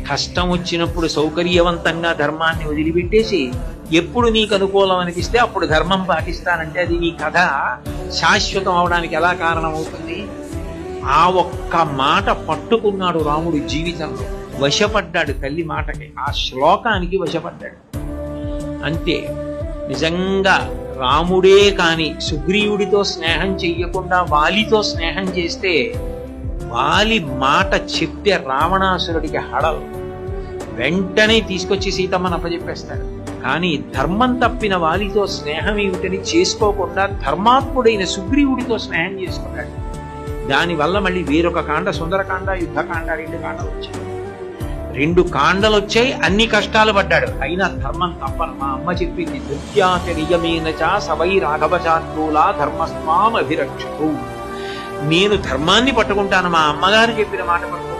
కష్టం వచ్చినప్పుడు సౌకర్యవంతంగా ధర్మాన్ని వదిలిపెట్టేసి ఎప్పుడు నీకు అనుకూలం అనిపిస్తే అప్పుడు ధర్మం పాటిస్తానంటే అది నీ కథ శాశ్వతం అవడానికి ఎలా కారణమవుతుంది? ఆ ఒక్క మాట పట్టుకున్నాడు రాముడు జీవితంలో, వశపడ్డాడు తల్లి మాటకి, ఆ శ్లోకానికి వశపడ్డాడు అంతే. నిజంగా రాముడే కాని సుగ్రీవుడితో స్నేహం చెయ్యకుండా వాలితో స్నేహం చేస్తే వాలి మాట చెప్తే రావణాసురుడికి హడలు, వెంటనే తీసుకొచ్చి సీతమ్మని అప్పచెప్పేస్తాడు. కానీ ధర్మం తప్పిన వాలితో స్నేహం ఏమిటని చేసుకోకుండా ధర్మాత్ముడైన సుగ్రీవుడితో స్నేహం చేసుకున్నాడు. దానివల్ల మళ్ళీ వేరొక కాండ, సుందరకాండ, యుద్ధకాండ, 2 కాండలు వచ్చాయి. 2 కాండలు వచ్చాయి, అన్ని కష్టాలు పడ్డాడు. అయినా ధర్మం తప్పను. మా అమ్మ చెప్పింది, ధృత్యాచ సవై రాఘవచార్యూలా ధర్మస్వాం అభిరక్షకు. నేను ధర్మాన్ని పట్టుకుంటాను, మా అమ్మగారు చెప్పిన మాట పట్టుకుంటాను.